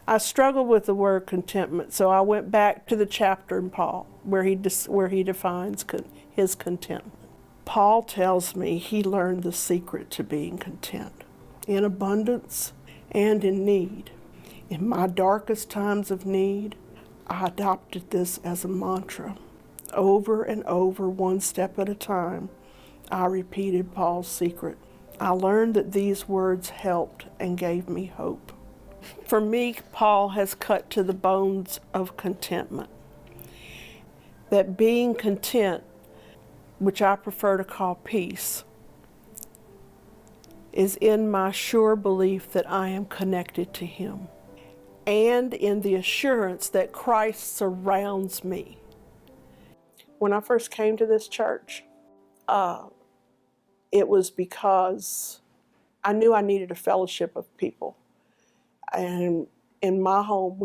I struggled with the word contentment, so I went back to the chapter in Paul where he defines his contentment. Paul tells me he learned the secret to being content in abundance and in need. In my darkest times of need, I adopted this as a mantra. Over and over, one step at a time, I repeated Paul's secret. I learned that these words helped and gave me hope. For me, Paul has cut to the bones of contentment. That being content, which I prefer to call peace, is in my sure belief that I am connected to Him, and in the assurance that Christ surrounds me. When I first came to this church, it was because I knew I needed a fellowship of people. And in my home,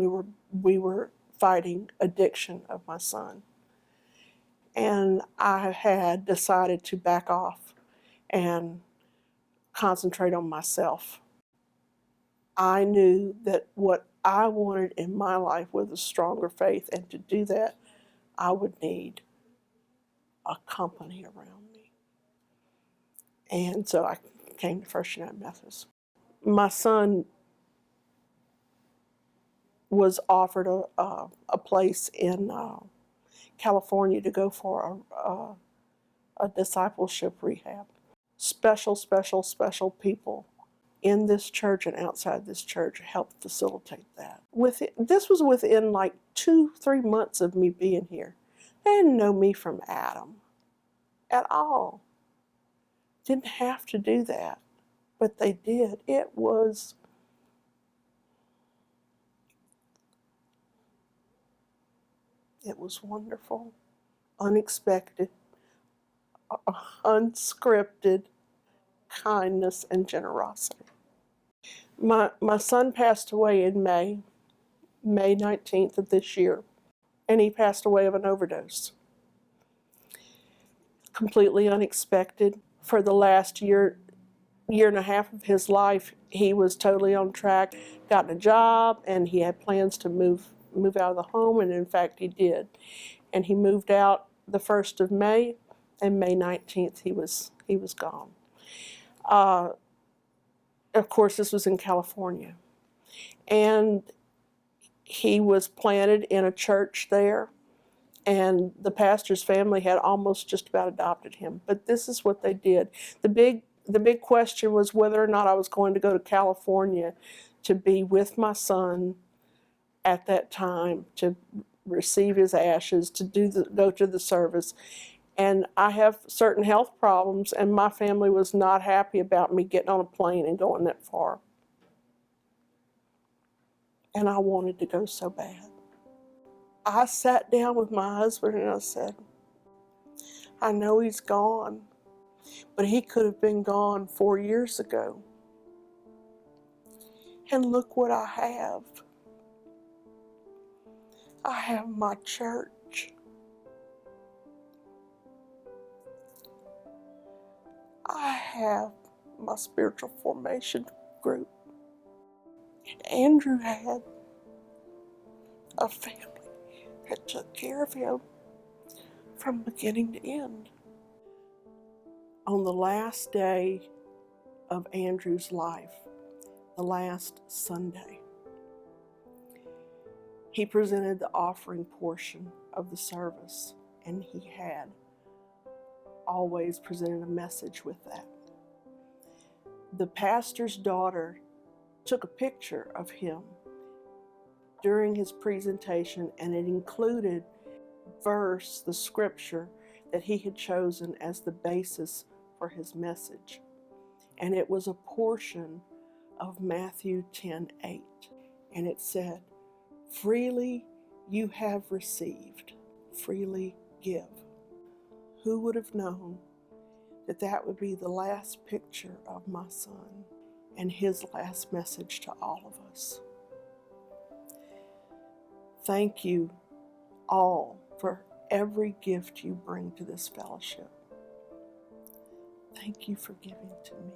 we were fighting addiction of my son. And I had decided to back off and concentrate on myself. I knew that what I wanted in my life was a stronger faith, and to do that, I would need a company around me. And so I came to First United Methodist. My son was offered a place in California to go for a discipleship rehab. Special people in this church and outside this church helped facilitate that. This was within like 2-3 months of me being here. They didn't know me from Adam at all. Didn't have to do that, but they did. It was wonderful, unexpected, unscripted kindness and generosity. My son passed away in May 19th of this year, and he passed away of an overdose. Completely unexpected. For the last year and a half of his life, he was totally on track, gotten a job, and he had plans to move out of the home, and in fact he did. And he moved out the 1st of May, and May 19th he was gone. Of course, this was in California. And he was planted in a church there, and the pastor's family had almost just about adopted him. But this is what they did. The big question was whether or not I was going to go to California to be with my son at that time, to receive his ashes, to go to the service. And I have certain health problems, and my family was not happy about me getting on a plane and going that far. And I wanted to go so bad. I sat down with my husband and I said, I know he's gone, but he could have been gone 4 years ago. And look what I have. I have my church. I have my spiritual formation group. And Andrew had a family that took care of him from beginning to end. On the last day of Andrew's life, the last Sunday, he presented the offering portion of the service, and he had always presented a message with that. The pastor's daughter took a picture of him during his presentation, and it included the scripture that he had chosen as the basis for his message. And it was a portion of Matthew 10:8. And it said, freely you have received, freely give. Who would have known that that would be the last picture of my son and his last message to all of us? Thank you all for every gift you bring to this fellowship. Thank you for giving to me.